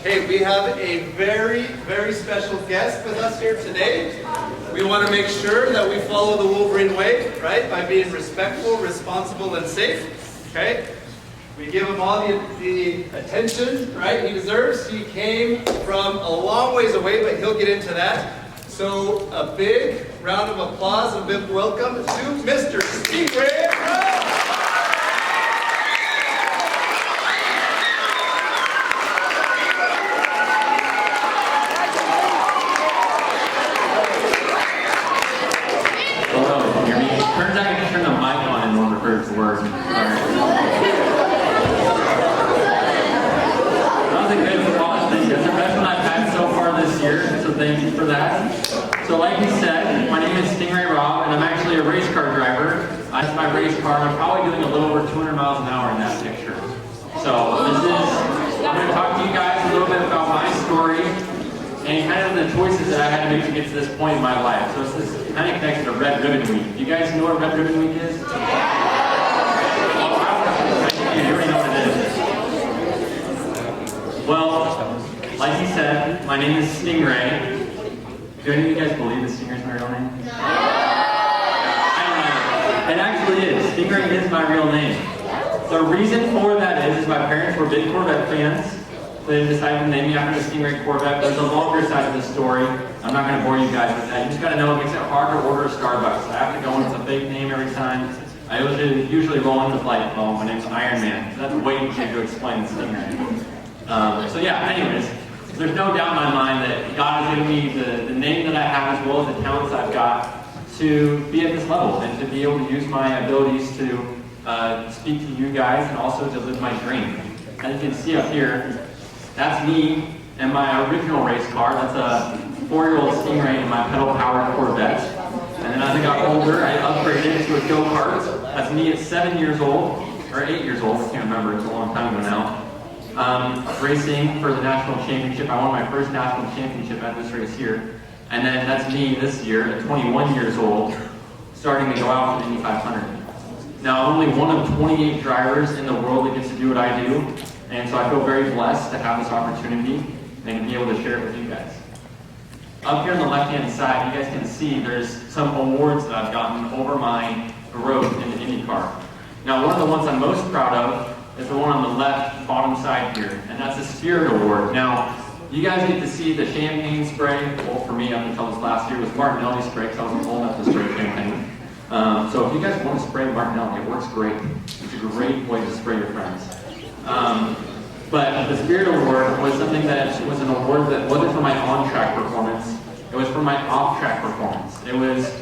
Hey, we have a very, very special guest with us here today. We want to make sure that we follow the Wolverine way, right? By being respectful, responsible, and safe, okay? We give him all the attention, right, he deserves. He came from a long ways away, but he'll get into that. So a big round of applause and a big welcome to Mr. Ray Robb. Turns out I can turn the mic on in order for it to work. That was a good applause. That's the best one I've had so far this year, so thank you for that. So like he said, my name is Ray Robb, and I'm actually a race car driver. That's my race car, and I'm probably doing a little over 200 miles an hour in that picture. So I'm going to talk to you guys a little bit about my story and kind of the choices that I had to make to get to this point in my life. So this is kind of connected to Red Ribbon Week. Do you guys know what Red Ribbon Week is? Yeah. You already know what it is. Well, like he said, my name is Stingray. Do any of you guys believe that Stingray's my real name? No. I don't know. It actually is. Stingray is my real name. The reason for that is my parents were big Corvette fans. They decided to name me after the Stingray Corvette. There's a longer side of the story. I'm not going to bore you guys with that. You just got to know it makes it hard to order a Starbucks. I have to go in with a fake name every time. I usually roll in with like, oh, my name's Iron Man. So that's way too big to explain the Stingray. So yeah, anyways, there's no doubt in my mind that God has given me the name that I have as well as the talents I've got to be at this level and to be able to use my abilities to speak to you guys and also to live my dream. As you can see up here, that's me and my original race car. That's a 4-year-old Stingray in my pedal-powered Corvette. And then as I got older, I upgraded to a go-kart. That's me at 7 years old, or 8 years old, I can't remember, it's a long time ago now. Racing for the national championship. I won my first national championship at this race here. And then that's me this year at 21 years old, starting to go out for the Indy 500. Now, I'm only one of 28 drivers in the world that gets to do what I do. And so I feel very blessed to have this opportunity and to be able to share it with you guys. Up here on the left-hand side, you guys can see there's some awards that I've gotten over my growth in the IndyCar. Now, one of the ones I'm most proud of is the one on the left bottom side here, and that's a Spirit Award. Now, you guys get to see the champagne spray. Well, for me, up until this last year, was Martinelli spray, because I wasn't old enough to spray champagne. So if you guys want to spray Martinelli, it works great. It's a great way to spray your friends. But the Spirit Award was something that was an award that wasn't for my on-track performance. It was for my off-track performance. It was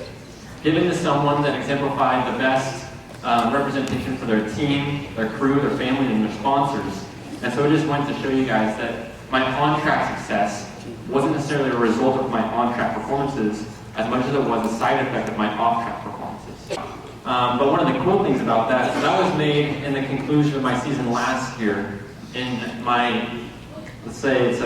given to someone that exemplified the best representation for their team, their crew, their family, and their sponsors. And so it just went to show you guys that my on-track success wasn't necessarily a result of my on-track performances as much as it was a side effect of my off-track performances. But one of the cool things about that is that was made in the conclusion of my season last year in my, let's say it's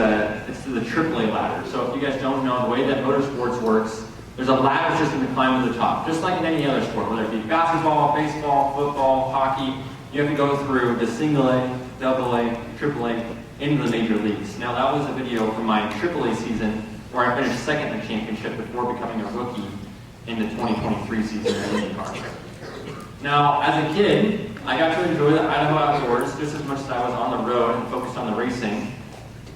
the AAA ladder. So if you guys don't know, the way that motorsports works, there's a ladder system to climb to the top, just like in any other sport, whether it be basketball, baseball, football, hockey. You have to go through the single A, double A, AAA, into the major leagues. Now that was a video from my AAA season where I finished second in the championship before becoming a rookie in the 2023 season in IndyCar. Now, as a kid, I got to enjoy the Idaho outdoors just as much as I was on the road and focused on the racing.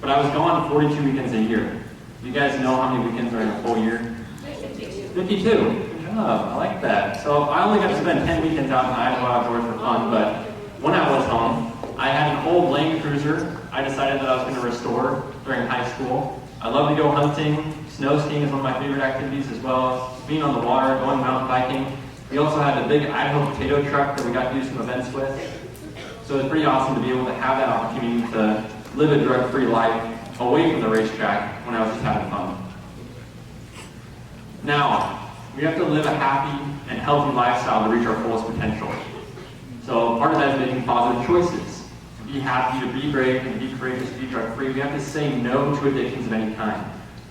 But I was gone 42 weekends a year. You guys know how many weekends are in a full year? 52. Good job. I like that. So I only got to spend 10 weekends out in the Idaho outdoors for fun, but when I was home, I had an old Land Cruiser I decided that I was going to restore during high school. I love to go hunting. Snow skiing is one of my favorite activities, as well as being on the water, going mountain biking. We also had a big Idaho potato truck that we got to do some events with. So it was pretty awesome to be able to have that opportunity to live a drug-free life away from the racetrack when I was just having fun. Now, we have to live a happy and healthy lifestyle to reach our fullest potential. So part of that is making positive choices. To be happy, to be brave, and to be courageous, to be drug-free, we have to say no to addictions of any kind.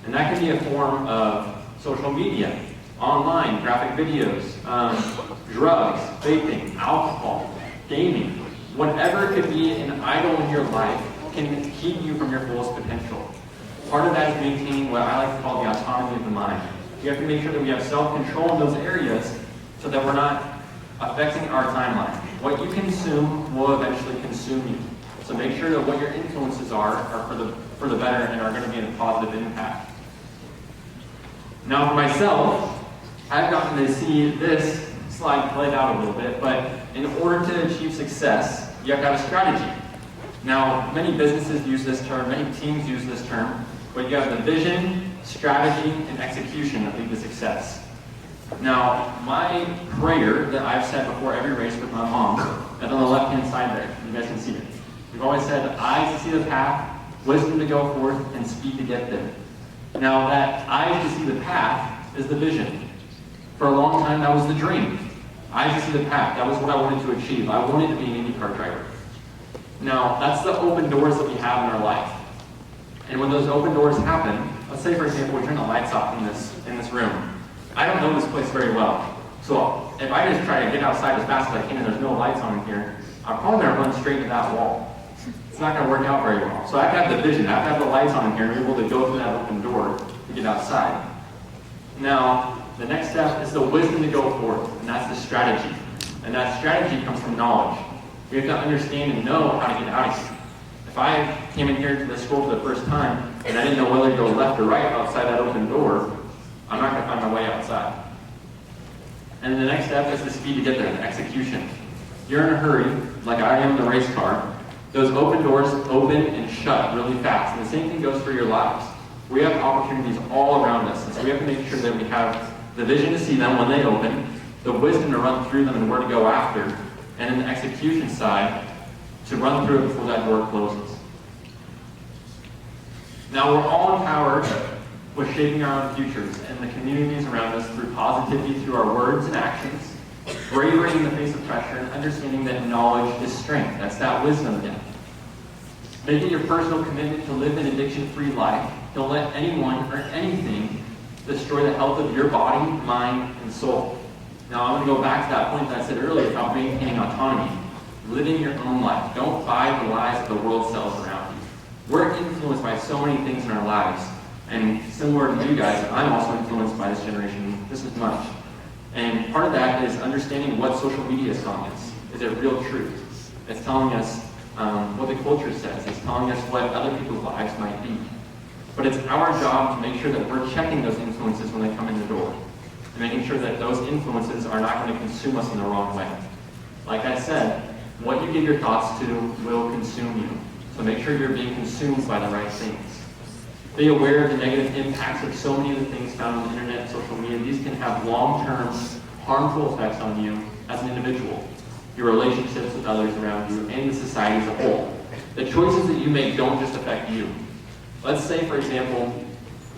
And that can be a form of social media, online, graphic videos, drugs, vaping, alcohol, gaming, whatever it could be an idol in your life can keep you from your fullest potential. Part of that is maintaining what I like to call the autonomy of the mind. We have to make sure that we have self-control in those areas so that we're not affecting our timeline. What you consume will eventually consume you. So make sure that what your influences are for the better and are going to be a positive impact. Now for myself, I've gotten to see this slide played out a little bit, but in order to achieve success, you have to have a strategy. Now, many businesses use this term, many teams use this term, but you have the vision, strategy, and execution that lead to success. Now, my prayer that I've said before every race with my mom is on the left-hand side there. You guys can see it. We've always said, eyes to see the path, wisdom to go forth, and speed to get there. Now, that eyes to see the path is the vision. For a long time, that was the dream. Eyes to see the path. That was what I wanted to achieve. I wanted to be an IndyCar driver. Now, that's the open doors that we have in our life. And when those open doors happen, let's say, for example, we turn the lights off in this room. I don't know this place very well. So if I just try to get outside as fast as I can and there's no lights on in here, I'm probably going to run straight into that wall. It's not going to work out very well. So I have to have the vision. I have to have the lights on in here and be able to go through that open door to get outside. Now, the next step is the wisdom to go forth, and that's the strategy. And that strategy comes from knowledge. We have to understand and know how to get out of here. If I came in here to this school for the first time and I didn't know whether to go left or right outside that open door, I'm not going to find my way outside. And then the next step is the speed to get there, the execution. You're in a hurry, like I am in the race car. Those open doors open and shut really fast. And the same thing goes for your lives. We have opportunities all around us, and so we have to make sure that we have the vision to see them when they open, the wisdom to run through them and where to go after, and then the execution side to run through it before that door closes. Now we're all empowered with shaping our own futures and the communities around us through positivity, through our words and actions, bravery in the face of pressure, and understanding that knowledge is strength. That's that wisdom again. Making your personal commitment to live an addiction-free life. Don't let anyone or anything destroy the health of your body, mind, and soul. Now I'm going to go back to that point that I said earlier about maintaining autonomy. Living your own life. Don't buy the lies that the world sells around you. We're influenced by so many things in our lives. And similar to you guys, I'm also influenced by this generation just as much. And part of that is understanding what social media is telling us. Is it real truth? It's telling us what the culture says. It's telling us what other people's lives might be. But it's our job to make sure that we're checking those influences when they come in the door. And making sure that those influences are not going to consume us in the wrong way. Like I said, what you give your thoughts to will consume you. So make sure you're being consumed by the right things. Be aware of the negative impacts of so many of the things found on the internet and social media. These can have long-term, harmful effects on you as an individual, your relationships with others around you, and the society as a whole. The choices that you make don't just affect you. Let's say, for example,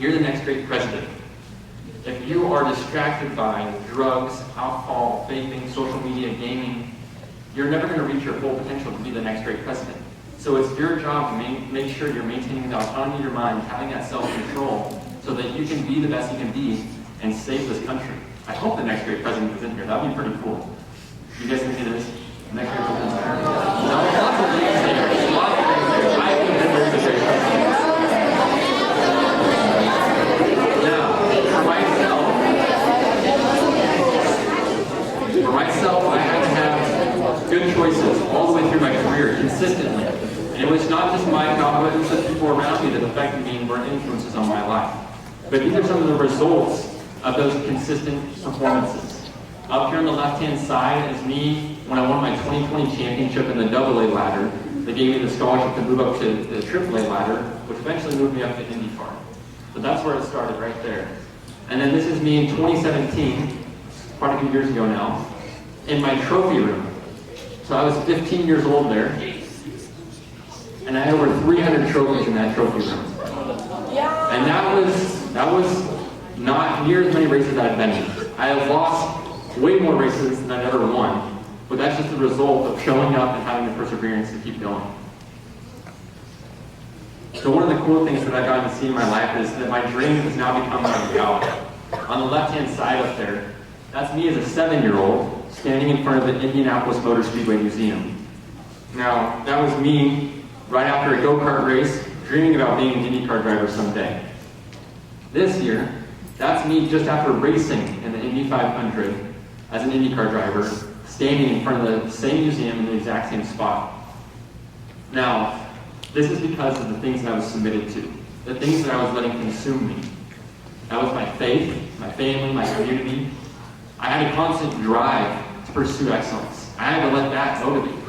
you're the next great president. If you are distracted by drugs, alcohol, vaping, social media, gaming, you're never going to reach your full potential to be the next great president. So it's your job to make sure you're maintaining the autonomy of your mind, having that self-control, so that you can be the best you can be and save this country. I hope the next great president is in here. That would be pretty cool. You guys can see this? Next great president. No, lots of things there. Lots of things there. I think that there's a great president. Now, for myself, I had to have good choices all the way through my career, consistently. And it was not just my job, but it was the people around me that affected me and were influences on my life. But these are some of the results of those consistent performances. Up here on the left-hand side is me when I won my 2020 championship in the AA ladder. They gave me the scholarship to move up to the AAA ladder, which eventually moved me up to IndyCar. So that's where it started, right there. And then this is me in 2017, quite a few years ago now, in my trophy room. So I was 15 years old there, and I had over 300 trophies in that trophy room. And that was not near as many races I've been in. I have lost way more races than I've ever won, but that's just the result of showing up and having the perseverance to keep going. So one of the cool things that I've gotten to see in my life is that my dream has now become my reality. On the left-hand side up there, that's me as a 7-year-old standing in front of the Indianapolis Motor Speedway Museum. Now, that was me right after a go-kart race, dreaming about being an IndyCar driver someday. This year, that's me just after racing in the Indy 500 as an IndyCar driver, standing in front of the same museum in the exact same spot. Now, this is because of the things that I was submitted to, the things that I was letting consume me. That was my faith, my family, my community. I had a constant drive to pursue excellence. I had to let that motivate me.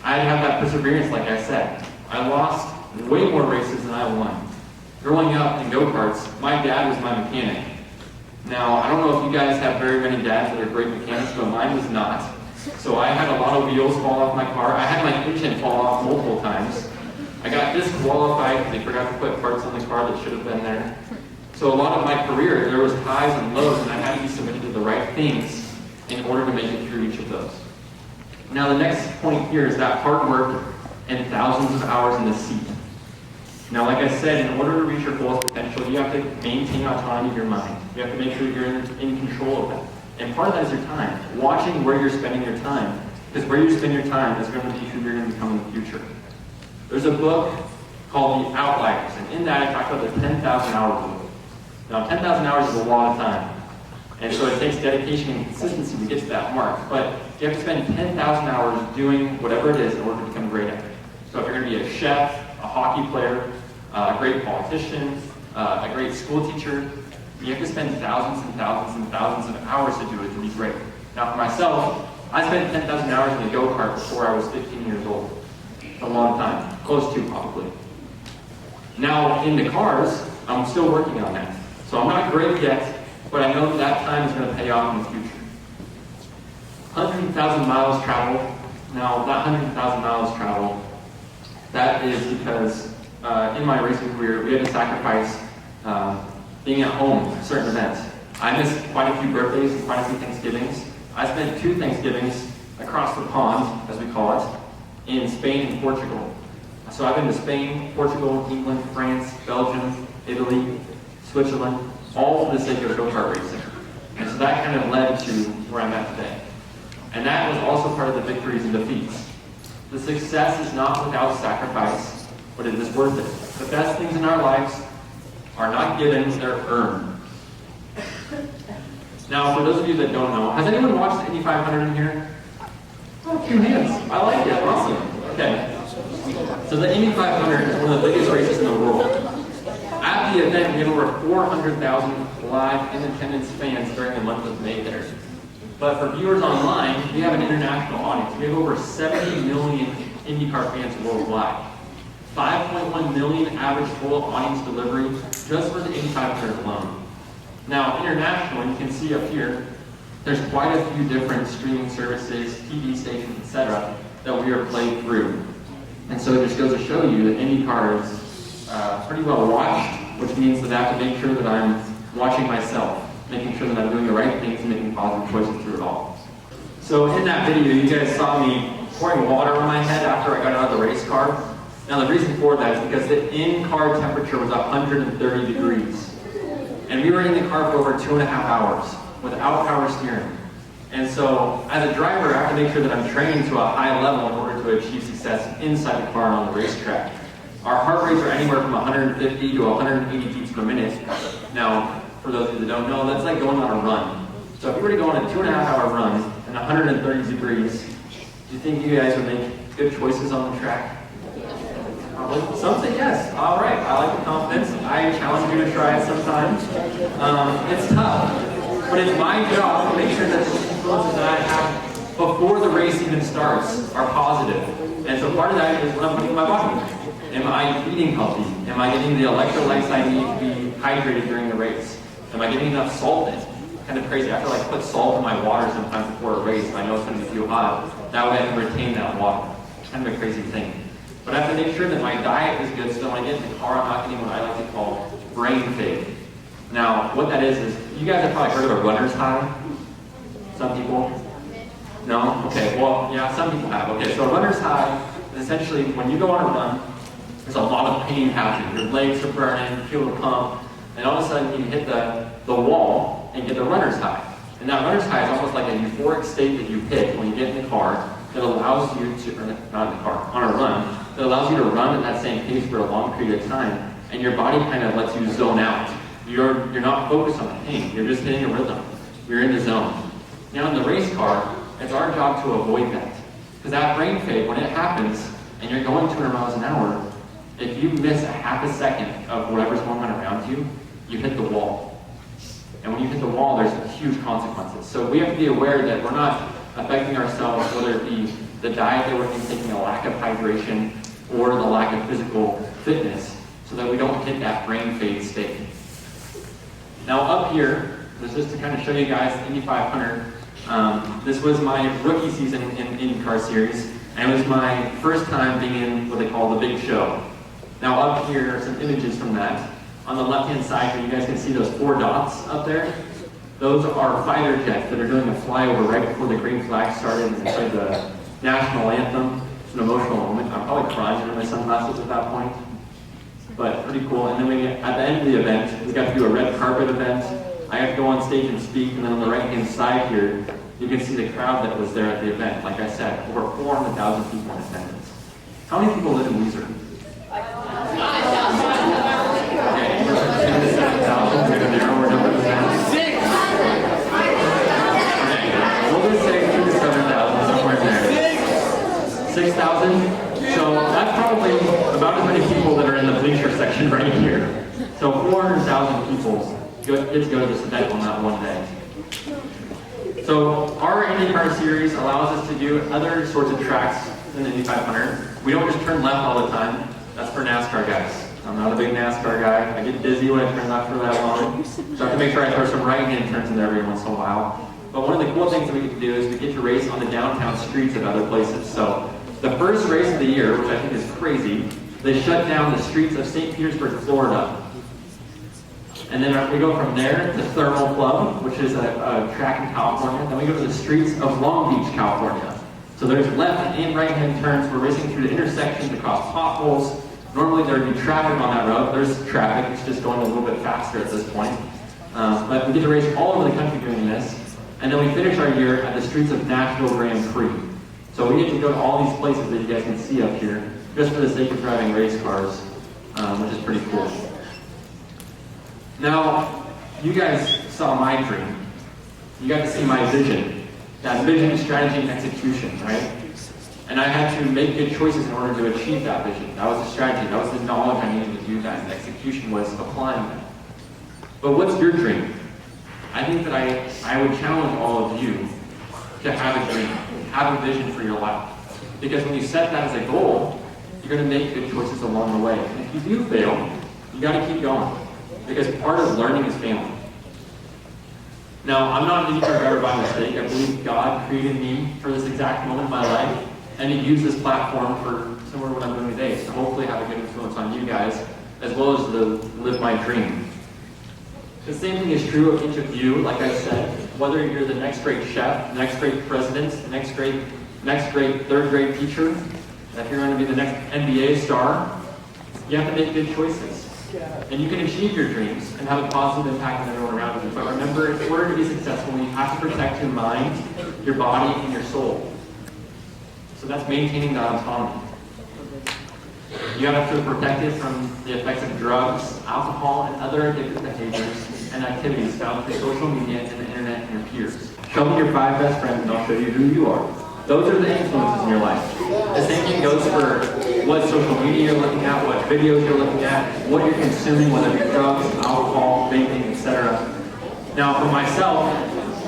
I had to have that perseverance, like I said. I lost way more races than I won. Growing up in go-karts, my dad was my mechanic. Now, I don't know if you guys have very many dads that are great mechanics, but mine was not. So I had a lot of wheels fall off my car. I had my engine fall off multiple times. I got disqualified because they forgot to put parts on the car that should have been there. So a lot of my career, there was highs and lows, and I had to be submitted to the right things in order to make it through each of those. Now the next point here is that hard work and thousands of hours in the seat. Now like I said, in order to reach your fullest potential, you have to maintain autonomy of your mind. You have to make sure you're in control of that. And part of that is your time, watching where you're spending your time. Because where you spend your time is going to be who you're going to become in the future. There's a book called The Outliers, and in that I talk about the 10,000 hour rule. Now 10,000 hours is a lot of time. And so it takes dedication and consistency to get to that mark. But you have to spend 10,000 hours doing whatever it is in order to become great at it. So if you're going to be a chef, a hockey player, a great politician, a great school teacher, you have to spend thousands and thousands and thousands of hours to do it to be great. Now for myself, I spent 10,000 hours in a go-kart before I was 15 years old. A long time, close to probably. Now in the cars, I'm still working on that. So I'm not great yet, but I know that time is going to pay off in the future. 100,000 miles traveled. Now that 100,000 miles traveled, that is because in my racing career, we had to sacrifice being at home for certain events. I missed quite a few birthdays and quite a few Thanksgivings. I spent 2 Thanksgivings across the pond, as we call it, in Spain and Portugal. So I've been to Spain, Portugal, England, France, Belgium, Italy, Switzerland, all for the sake of go-kart racing. And so that kind of led to where I'm at today. And that was also part of the victories and defeats. The success is not without sacrifice, but it is worth it. The best things in our lives are not given, they're earned. Now, for those of you that don't know, has anyone watched the Indy 500 in here? Oh, a few hands. I like it. Awesome. Okay. So the Indy 500 is one of the biggest races in the world. At the event, we had over 400,000 live in attendance fans during the month of May there. But for viewers online, we have an international audience. We have over 70 million IndyCar fans worldwide. 5.1 million average total audience delivery just for the Indy 500 alone. Now, international, you can see up here, there's quite a few different streaming services, TV stations, etc., that we are playing through. And so it just goes to show you that IndyCar is pretty well watched, which means that I have to make sure that I'm watching myself, making sure that I'm doing the right things and making positive choices through it all. So in that video, you guys saw me pouring water on my head after I got out of the race car. Now the reason for that is because the in-car temperature was 130 degrees. And we were in the car for over 2.5 hours without power steering. And so as a driver, I have to make sure that I'm trained to a high level in order to achieve success inside the car and on the racetrack. Our heart rates are anywhere from 150 to 180 beats per minute. Now, for those of you that don't know, that's like going on a run. So if you were to go on a 2.5 hour run in 130 degrees, do you think you guys would make good choices on the track? Probably. Some say yes. All right. I like the confidence. I challenge you to try it sometime. It's tough, but it's my job to make sure that the influences that I have before the race even starts are positive. And so part of that is what I'm putting in my body. Am I eating healthy? Am I getting the electrolytes I need to be hydrated during the race? Am I getting enough salt in? Kind of crazy. I have to like put salt in my water sometimes before a race if I know it's going to be too hot. That way I can retain that water. It's kind of a crazy thing. But I have to make sure that my diet is good so when I get in the car, I'm not getting what I like to call brain fade. Now, what that is you guys have probably heard of a runner's high? Some people? No? Okay, well, yeah, some people have. Okay, so a runner's high is essentially when you go on a run, there's a lot of pain happening. Your legs are burning, you feel the pump, and all of a sudden you hit the wall and get the runner's high. And that runner's high is almost like a euphoric state that you hit when you get in the car that allows you to, or not in the car, on a run, that allows you to run at that same pace for a long period of time, and your body kind of lets you zone out. You're not focused on the pain, you're just hitting a rhythm. You're in the zone. Now in the race car, it's our job to avoid that. Because that brain fade, when it happens, and you're going 200 miles an hour, if you miss a half a second of whatever's going on around you, you hit the wall. And when you hit the wall, there's huge consequences. So we have to be aware that we're not affecting ourselves, whether it be the diet that we're taking, a lack of hydration, or the lack of physical fitness, so that we don't hit that brain fade state. Now up here, this is just to kind of show you guys the Indy 500. This was my rookie season in IndyCar Series, and it was my first time being in what they call the big show. Now up here are some images from that. On the left-hand side here, you guys can see those 4 dots up there. Those are fighter jets that are doing a flyover right before the green flag started and played the national anthem. It's an emotional moment. I'm probably crying in my sunglasses at that point. But pretty cool. And then at the end of the event, we got to do a red carpet event. I got to go on stage and speak, and then on the right-hand side here, you can see the crowd that was there at the event. Like I said, over 400,000 people in attendance. How many people live in Weiser? Okay, 7,000. We're going to narrow our numbers down. 6! Okay, we'll just say 2 to 7,000, somewhere in there. 6,000? So that's probably about as many people that are in the bleacher section right here. So 400,000 people get to go to this event on that one day. So our IndyCar Series allows us to do other sorts of tracks than the Indy 500. We don't just turn left all the time. That's for NASCAR guys. I'm not a big NASCAR guy. I get dizzy when I turn left for that long. So I have to make sure I throw some right-hand turns in there every once in a while. But one of the cool things that we get to do is we get to race on the downtown streets of other places. So the first race of the year, which I think is crazy, they shut down the streets of St. Petersburg, Florida. And then we go from there to Thermal Club, which is a track in California. Then we go to the streets of Long Beach, California. So there's left and right-hand turns. We're racing through the intersections across potholes. Normally there would be traffic on that road. There's traffic, it's just going a little bit faster at this point. But we get to race all over the country doing this. And then we finish our year at the streets of Nashville Grand Prix. So we get to go to all these places that you guys can see up here, just for the sake of driving race cars, which is pretty cool. Now, you guys saw my dream. You got to see my vision. That vision, strategy, and execution, right? And I had to make good choices in order to achieve that vision. That was the strategy. That was the knowledge I needed to do that. And the execution was applying that. But what's your dream? I think that I would challenge all of you to have a dream, have a vision for your life. Because when you set that as a goal, you're going to make good choices along the way. And if you do fail, you got to keep going. Because part of learning is failing. Now, I'm not an IndyCar driver by mistake. I believe God created me for this exact moment in my life, and He used this platform for similar to what I'm doing today, to hopefully have a good influence on you guys, as well as to live my dream. The same thing is true of each of you, like I said, whether you're the next great chef, the next great president, the next great third grade teacher, if you're going to be the next NBA star, you have to make good choices. And you can achieve your dreams and have a positive impact on everyone around you. But remember, in order to be successful, you have to protect your mind, your body, and your soul. So that's maintaining that autonomy. You have to protect it from the effects of drugs, alcohol, and other addictive behaviors and activities found through social media and the internet and your peers. Show me your 5 best friends and I'll show you who you are. Those are the influences in your life. The same thing goes for what social media you're looking at, what videos you're looking at, what you're consuming, whether it be drugs, alcohol, vaping, etc. Now, for myself,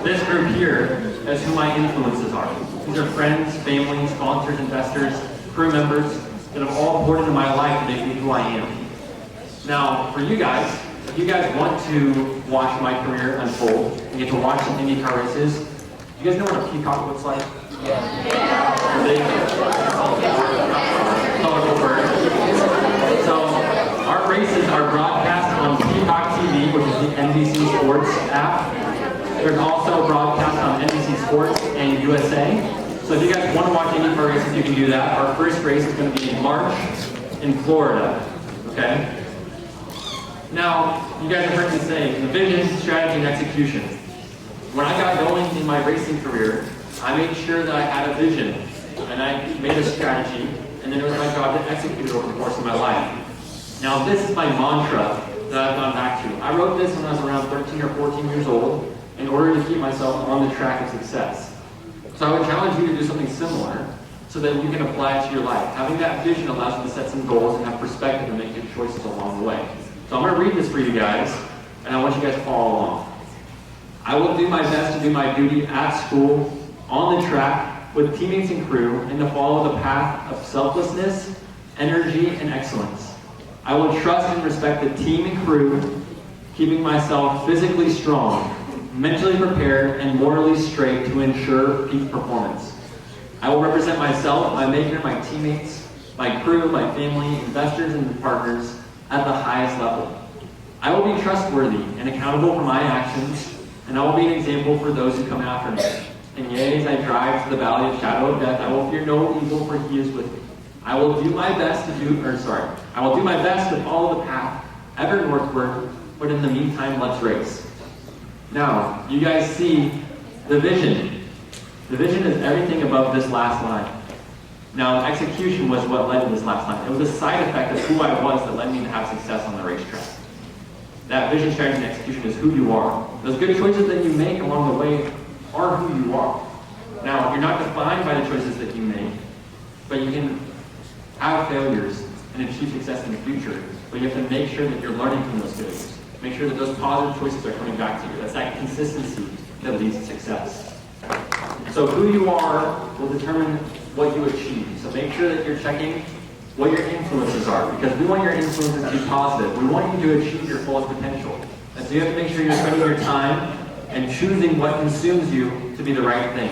this group here is who my influences are. These are friends, family, sponsors, investors, crew members that have all poured into my life to make me who I am. Now, for you guys, if you guys want to watch my career unfold and get to watch some IndyCar races, do you guys know what a peacock looks like? Colorful bird. So our races are broadcast on Peacock TV, which is the NBC Sports app. There's also broadcast on NBC Sports and USA. So if you guys want to watch IndyCar races, you can do that. Our first race is going to be in March in Florida. Okay? Now, you guys have heard me say the vision, strategy, and execution. When I got going in my racing career, I made sure that I had a vision, and I made a strategy, and then it was my job to execute it over the course of my life. Now this is my mantra that I've gone back to. I wrote this when I was around 13 or 14 years old in order to keep myself on the track of success. So I would challenge you to do something similar so that you can apply it to your life. Having that vision allows you to set some goals and have perspective and make good choices along the way. So I'm going to read this for you guys, and I want you guys to follow along. I will do my best to do my duty at school, on the track, with teammates and crew, and to follow the path of selflessness, energy, and excellence. I will trust and respect the team and crew, keeping myself physically strong, mentally prepared, and morally straight to ensure peak performance. I will represent myself, my maker, my teammates, my crew, my family, investors, and partners at the highest level. I will be trustworthy and accountable for my actions, and I will be an example for those who come after me. And yea, as I drive to the valley of shadow of death, I will fear no evil, for he is with me. I will do my best to follow the path ever northward, but in the meantime, let's race. Now, you guys see the vision. The vision is everything above this last line. Now, execution was what led to this last line. It was a side effect of who I was that led me to have success on the racetrack. That vision, strategy, and execution is who you are. Those good choices that you make along the way are who you are. Now, you're not defined by the choices that you make, but you can have failures and achieve success in the future, but you have to make sure that you're learning from those failures. Make sure that those positive choices are coming back to you. That's that consistency that leads to success. So who you are will determine what you achieve. So make sure that you're checking what your influences are, because we want your influences to be positive. We want you to achieve your fullest potential. And so you have to make sure you're spending your time and choosing what consumes you to be the right thing.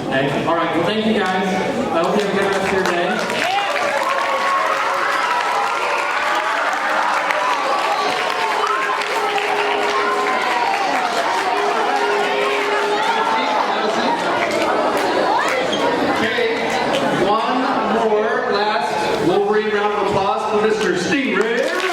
Okay? All right, well thank you guys. I hope you have a good rest of your day. Round of applause for Mr. Stingray.